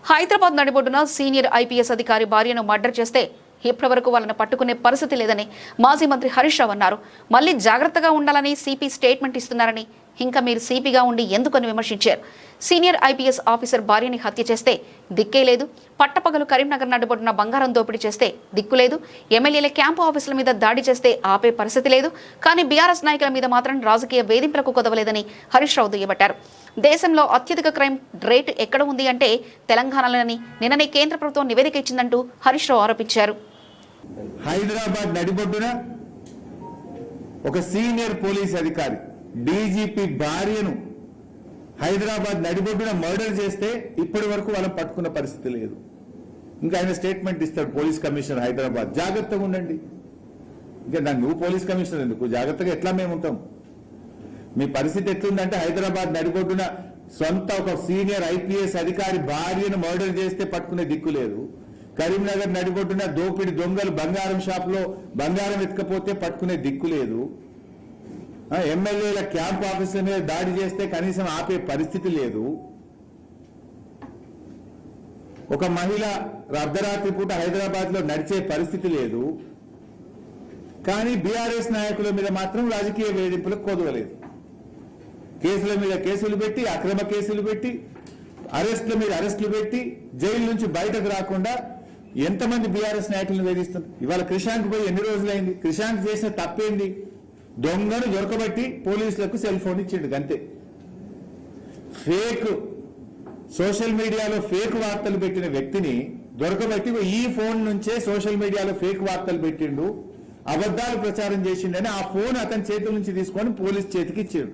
హైదరాబాద్ నడిబొడ్డున senior IPS అధికారి భార్యను మర్డర్ చేస్తే ఇప్పటివరకు వాళ్ళని పట్టుకునే పరిస్థితి లేదని మాజీ మంత్రి హరీష్ రావు అన్నారు. మళ్లీ జాగ్రత్తగా ఉండాలని సిపి స్టేట్మెంట్ ఇస్తున్నారని, ఇంకా మీరు సిపిగా ఉండి ఎందుకని విమర్శించారు. సీనియర్ ఐపీఎస్ ఆఫీసర్ భార్యని హత్య చేస్తే దిక్కే లేదు, పట్టపగలు కరీంనగర్ నడిబొడ్డున బంగారం దోపిడీ చేస్తే దిక్కు లేదు, ఎమ్మెల్యేల క్యాంపు ఆఫీసుల మీద దాడి చేస్తే ఆపే పరిస్థితి లేదు, కానీ బీఆర్ఎస్ నాయకుల మీద మాత్రం రాజకీయ వేధింపులకు కుదవలేదని హరీష్ రావు దుయ్యబట్టారు. దేశంలో అత్యధిక క్రైమ్ రేటు ఎక్కడ ఉంది అంటే తెలంగాణలోని నిన్ననే కేంద్ర ప్రభుత్వం నివేదిక ఇచ్చిందంటూ హరీష్ రావు ఆరోపించారు. హైదరాబాద్ నడిబొడ్డున ఒక సీనియర్ పోలీస్ అధికారి డీజీపీ భార్యను హైదరాబాద్ నడిబొడ్డున మర్డర్ చేస్తే ఇప్పటి వరకు వాళ్ళని పట్టుకున్న పరిస్థితి లేదు. ఇంకా ఆయన స్టేట్మెంట్ ఇస్తాడు పోలీస్ కమిషనర్ హైదరాబాద్, జాగ్రత్తగా ఉండండి. ఇంకా నువ్వు పోలీస్ కమిషనర్ ఎందుకు, జాగ్రత్తగా ఎట్లా మేము ఉంటాం? మీ పరిస్థితి ఎట్లుందంటే హైదరాబాద్ నడిబొడ్డున సొంత ఒక సీనియర్ ఐపీఎస్ అధికారి భార్యను మర్డర్ చేస్తే పట్టుకునే దిక్కు లేదు, కరీంనగర్ నడిబొడ్డున దోపిడి దొంగలు బంగారం షాప్ లో బంగారం ఎత్తుకపోతే పట్టుకునే దిక్కు లేదు, ఎమ్మెల్యేల క్యాంప్ ఆఫీసుల మీద దాడి చేస్తే కనీసం ఆపే పరిస్థితి లేదు, ఒక మహిళ అర్ధరాత్రి పూట హైదరాబాద్ లో నడిచే పరిస్థితి లేదు. కానీ బీఆర్ఎస్ నాయకుల మీద మాత్రం రాజకీయ వేధింపులకు కొదవలేదు. కేసుల మీద కేసులు పెట్టి, అక్రమ కేసులు పెట్టి, అరెస్టుల మీద అరెస్టులు పెట్టి, జైలు నుంచి బయటకు రాకుండా ఎంతమంది బీఆర్ఎస్ నాయకులను వేధిస్తున్నారు. ఇవాళ క్రిషాంక్ పోయి ఎన్ని రోజులైంది? క్రిషాంక్ చేసిన తప్పేంది? దొంగను దొరకబట్టి పోలీసులకు సెల్ ఫోన్ ఇచ్చిండు అంతే. ఫేక్ సోషల్ మీడియాలో ఫేక్ వార్తలు పెట్టిన వ్యక్తిని దొరకబట్టి ఈ ఫోన్ నుంచే సోషల్ మీడియాలో ఫేక్ వార్తలు పెట్టిండు, అబద్ధాలు ప్రచారం చేసిండని ఆ ఫోన్ అతని చేతుల నుంచి తీసుకొని పోలీస్ చేతికి ఇచ్చాడు.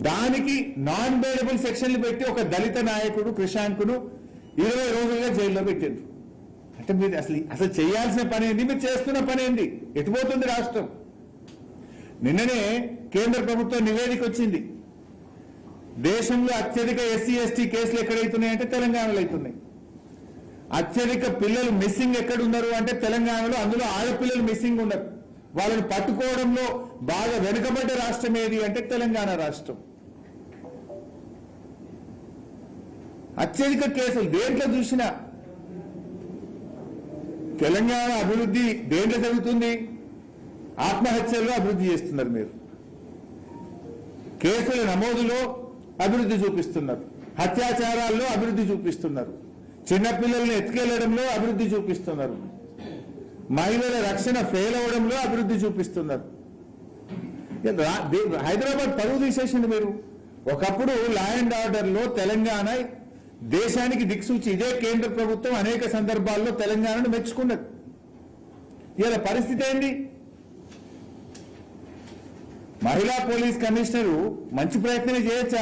దానికి నాన్ బెయిలబుల్ సెక్షన్లు పెట్టి ఒక దళిత నాయకుడు క్రిషాంక్ను 20 రోజులుగా జైల్లో పెట్టారు. అంటే మీరు అసలు చేయాల్సిన పని ఏంది? మీరు చేస్తున్న పని ఏంది? ఎటుపోతుంది రాష్ట్రం? నిన్ననే కేంద్ర ప్రభుత్వం నివేదిక వచ్చింది. దేశంలో అత్యధిక ఎస్సీ ఎస్టీ కేసులు ఎక్కడైతున్నాయంటే తెలంగాణలో అవుతున్నాయి. అత్యధిక పిల్లలు మిస్సింగ్ ఎక్కడున్నారు అంటే తెలంగాణలో, అందులో ఆడపిల్లలు మిస్సింగ్ ఉన్నారు. వాళ్ళని పట్టుకోవడంలో బాగా వెనుకబడ్డ రాష్ట్రం ఏది అంటే తెలంగాణ రాష్ట్రం. అత్యధిక కేసులు దేంట్లో చూసినా. తెలంగాణ అభివృద్ధి దేంట్లో జరుగుతుంది? ఆత్మహత్యల్లో అభివృద్ధి చేస్తున్నారు మీరు, కేసుల నమోదులో అభివృద్ధి చూపిస్తున్నారు, అత్యాచారాల్లో అభివృద్ధి చూపిస్తున్నారు, చిన్నపిల్లల్ని ఎత్తుకెళ్లడంలో అభివృద్ధి చూపిస్తున్నారు, మహిళల రక్షణ ఫెయిల్ అవడంలో అభివృద్ధి చూపిస్తున్నారు. హైదరాబాద్ పరువు తీసేసింది మీరు. ఒకప్పుడు లా అండ్ ఆర్డర్ లో తెలంగాణ దేశానికి దిక్సూచి. ఇదే కేంద్ర ప్రభుత్వం అనేక సందర్భాల్లో తెలంగాణను మెచ్చుకున్నది. ఇలా పరిస్థితి ఏంటి? మహిళా పోలీస్ కమిషనరు మంచి ప్రయత్నమే చేయొచ్చు.